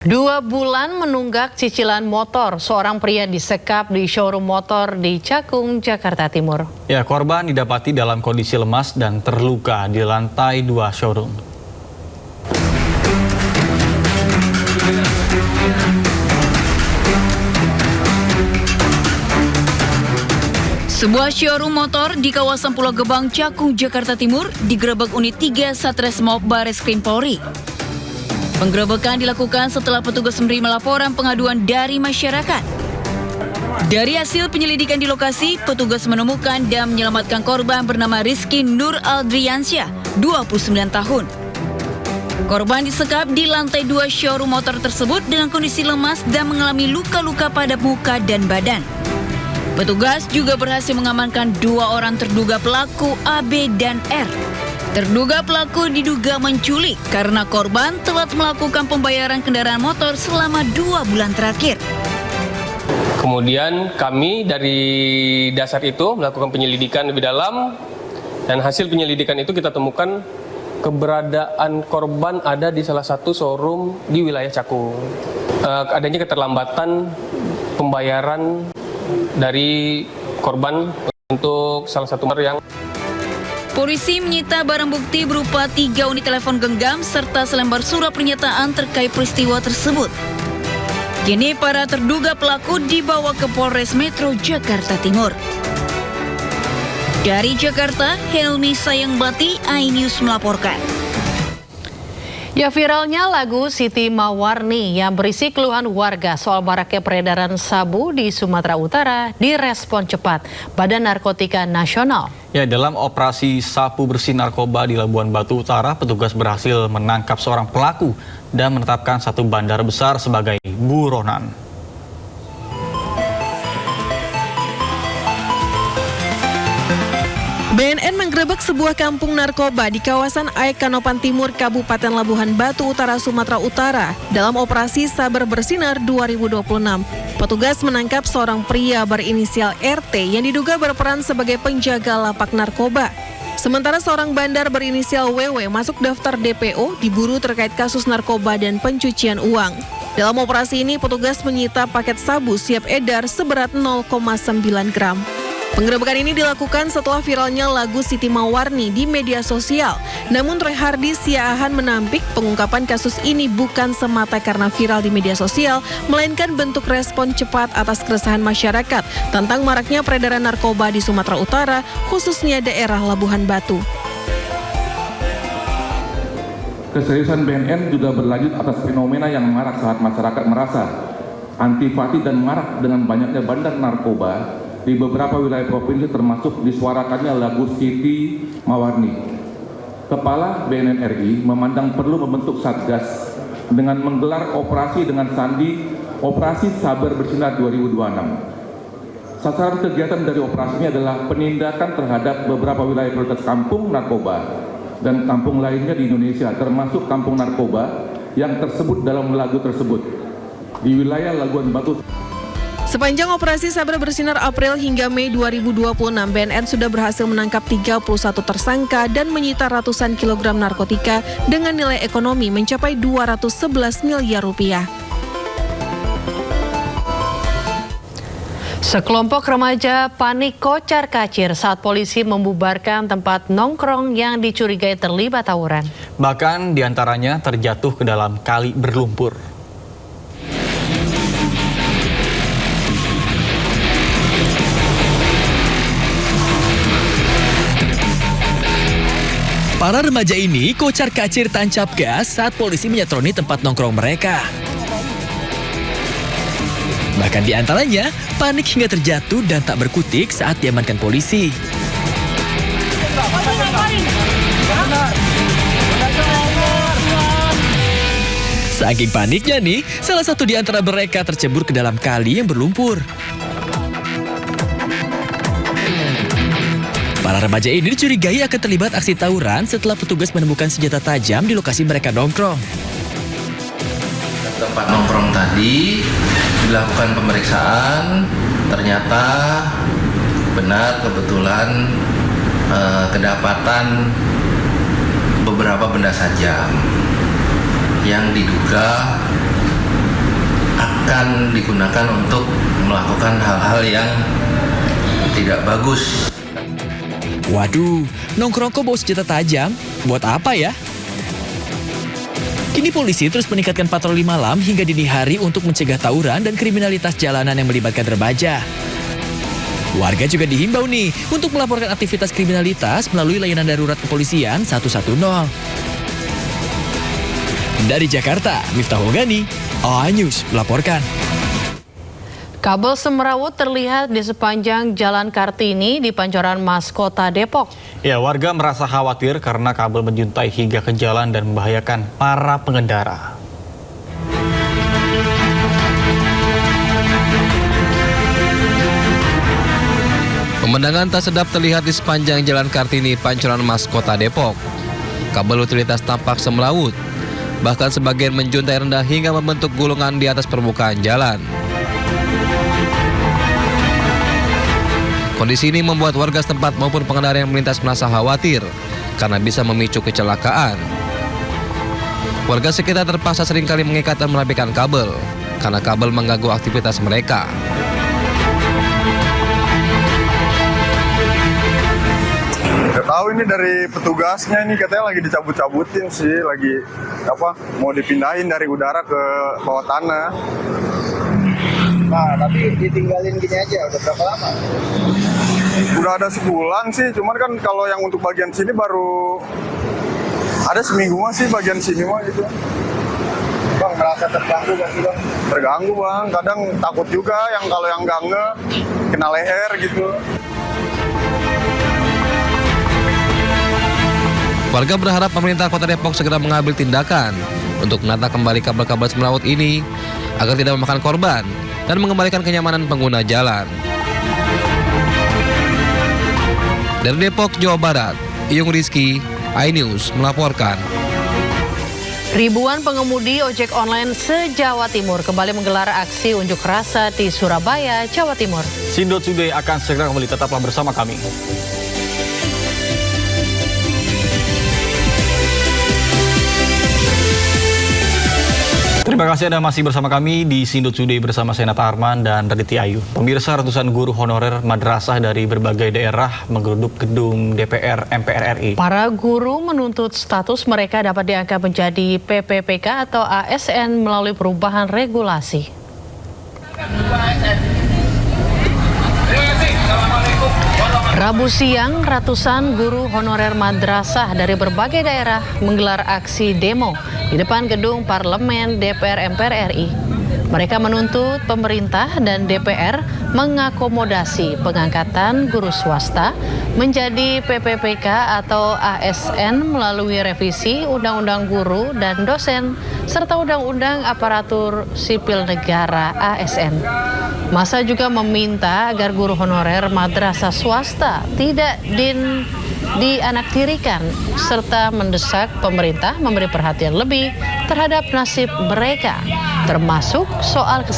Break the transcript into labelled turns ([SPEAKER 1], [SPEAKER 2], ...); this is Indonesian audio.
[SPEAKER 1] 2 bulan menunggak cicilan motor, seorang pria disekap di showroom motor di Cakung, Jakarta Timur.
[SPEAKER 2] Ya, korban didapati dalam kondisi lemas dan terluka di lantai 2 showroom.
[SPEAKER 3] Sebuah showroom motor di kawasan Pulau Gebang, Cakung, Jakarta Timur digerebek unit 3 Satreskrim Bareskrim Polri. Penggerebekan dilakukan setelah petugas menerima laporan pengaduan dari masyarakat. Dari hasil penyelidikan di lokasi, petugas menemukan dan menyelamatkan korban bernama Rizky Nur Aldriansyah, 29 tahun. Korban disekap di lantai 2 showroom motor tersebut dengan kondisi lemas dan mengalami luka-luka pada muka dan badan. Petugas juga berhasil mengamankan 2 orang terduga pelaku AB dan R. Terduga pelaku diduga menculik karena korban telat melakukan pembayaran kendaraan motor selama 2 bulan terakhir.
[SPEAKER 4] Kemudian kami dari dasar itu melakukan penyelidikan lebih dalam dan hasil penyelidikan itu kita temukan keberadaan korban ada di salah satu showroom di wilayah Cakung. Adanya keterlambatan pembayaran dari korban untuk salah satu yang
[SPEAKER 3] Polisi menyita barang bukti berupa 3 unit telepon genggam serta selembar surat pernyataan terkait peristiwa tersebut. Kini para terduga pelaku dibawa ke Polres Metro Jakarta Timur. Dari Jakarta, Helmi Sayangbati, iNews melaporkan.
[SPEAKER 1] Ya, viralnya lagu Siti Mawarni yang berisi keluhan warga soal maraknya peredaran sabu di Sumatera Utara direspon cepat Badan Narkotika Nasional.
[SPEAKER 2] Ya, dalam operasi sapu bersih narkoba di Labuan Batu Utara, petugas berhasil menangkap seorang pelaku dan menetapkan 1 bandar besar sebagai buronan.
[SPEAKER 5] BNN menggerebek sebuah kampung narkoba di kawasan Aek Kanopan Timur, Kabupaten Labuhan Batu Utara, Sumatera Utara. Dalam operasi Sabar Bersinar 2026, petugas menangkap seorang pria berinisial RT yang diduga berperan sebagai penjaga lapak narkoba. Sementara seorang bandar berinisial WW masuk daftar DPO diburu terkait kasus narkoba dan pencucian uang. Dalam operasi ini, petugas menyita paket sabu siap edar seberat 0,9 gram. Penggerebekan ini dilakukan setelah viralnya lagu Siti Mawarni di media sosial. Namun Roy Hardi Siaahan menampik pengungkapan kasus ini bukan semata karena viral di media sosial, melainkan bentuk respon cepat atas keresahan masyarakat tentang maraknya peredaran narkoba di Sumatera Utara, khususnya daerah Labuhan Batu.
[SPEAKER 6] Keseriusan BNN juga berlanjut atas fenomena yang marak saat masyarakat merasa antipati dan marak dengan banyaknya bandar narkoba di beberapa wilayah provinsi, termasuk disuarakannya lagu Siti Mawarni. Kepala BNN RI memandang perlu membentuk Satgas dengan menggelar operasi dengan sandi Operasi Sabar Bersinar 2026. Sasaran kegiatan dari operasi ini adalah penindakan terhadap beberapa wilayah prioritas kampung narkoba dan kampung lainnya di Indonesia, termasuk kampung narkoba yang tersebut dalam lagu tersebut di wilayah Labuan Batu.
[SPEAKER 5] Sepanjang operasi Sabar Bersinar April hingga Mei 2026, BNN sudah berhasil menangkap 31 tersangka dan menyita ratusan kilogram narkotika dengan nilai ekonomi mencapai 211 miliar rupiah.
[SPEAKER 1] Sekelompok remaja panik kocar-kacir saat polisi membubarkan tempat nongkrong yang dicurigai terlibat tawuran.
[SPEAKER 2] Bahkan diantaranya terjatuh ke dalam kali berlumpur.
[SPEAKER 7] Para remaja ini kocar-kacir tancap gas saat polisi menyatroni tempat nongkrong mereka. Bahkan di antaranya panik hingga terjatuh dan tak berkutik saat diamankan polisi. Saking paniknya nih, salah satu di antara mereka tercebur ke dalam kali yang berlumpur. Para remaja ini dicurigai akan terlibat aksi tawuran setelah petugas menemukan senjata tajam di lokasi mereka nongkrong.
[SPEAKER 8] Tempat nongkrong tadi dilakukan pemeriksaan, ternyata benar kebetulan kedapatan beberapa benda tajam yang diduga akan digunakan untuk melakukan hal-hal yang tidak bagus.
[SPEAKER 7] Waduh, nongkrong kok bawa senjata tajam? Buat apa ya? Kini polisi terus meningkatkan patroli malam hingga dini hari untuk mencegah tawuran dan kriminalitas jalanan yang melibatkan remaja. Warga juga dihimbau nih untuk melaporkan aktivitas kriminalitas melalui layanan darurat kepolisian 110. Dari Jakarta, Miftah Hogani, iNews melaporkan.
[SPEAKER 1] Kabel semrawut terlihat di sepanjang Jalan Kartini di Pancoran Mas, Kota Depok.
[SPEAKER 2] Ya, warga merasa khawatir karena kabel menjuntai hingga ke jalan dan membahayakan para pengendara.
[SPEAKER 9] Pemandangan tak sedap terlihat di sepanjang Jalan Kartini, Pancoran Mas, Kota Depok. Kabel utilitas tampak semrawut, bahkan sebagian menjuntai rendah hingga membentuk gulungan di atas permukaan jalan. Kondisi ini membuat warga setempat maupun pengendara yang melintas merasa khawatir karena bisa memicu kecelakaan. Warga sekitar terpaksa seringkali mengikat dan merapikan kabel karena kabel mengganggu aktivitas mereka.
[SPEAKER 10] Gak tahu ini dari petugasnya, ini katanya lagi dicabut-cabutin sih, lagi mau dipindahin dari udara ke bawah tanah.
[SPEAKER 11] Nah, tapi ditinggalin gini aja, udah berapa lama?
[SPEAKER 10] Udah ada sebulan sih, cuman kan kalau yang untuk bagian sini baru ada seminggu sih bagian sini mah gitu.
[SPEAKER 11] Bang, merasa terganggu gak sih, Bang?
[SPEAKER 10] Terganggu, Bang. Kadang takut juga kalau yang ganggu kena leher gitu.
[SPEAKER 9] Warga berharap pemerintah Kota Depok segera mengambil tindakan untuk menata kembali kabel-kabel semrawut ini agar tidak memakan korban dan mengembalikan kenyamanan pengguna jalan. Dari Depok, Jawa Barat, Iyung Rizky, iNews melaporkan.
[SPEAKER 1] Ribuan pengemudi ojek online se-Jawa Timur kembali menggelar aksi unjuk rasa di Surabaya, Jawa Timur.
[SPEAKER 2] Sindot Today akan segera kembali, tetaplah bersama kami. Terima kasih Anda masih bersama kami di Sindot Today bersama saya Nata Arman dan Raditya Ayu. Pemirsa, ratusan guru honorer madrasah dari berbagai daerah menggeruduk gedung DPR MPR RI.
[SPEAKER 1] Para guru menuntut status mereka dapat diangkat menjadi PPPK atau ASN melalui perubahan regulasi. Rabu siang, ratusan guru honorer madrasah dari berbagai daerah menggelar aksi demo di depan gedung Parlemen DPR MPR RI. Mereka menuntut pemerintah dan DPR mengakomodasi pengangkatan guru swasta menjadi PPPK atau ASN melalui revisi Undang-Undang Guru dan Dosen serta Undang-Undang Aparatur Sipil Negara ASN. Masa juga meminta agar guru honorer madrasah swasta tidak dianaktirikan serta mendesak pemerintah memberi perhatian lebih terhadap nasib mereka, termasuk soal kesehatan.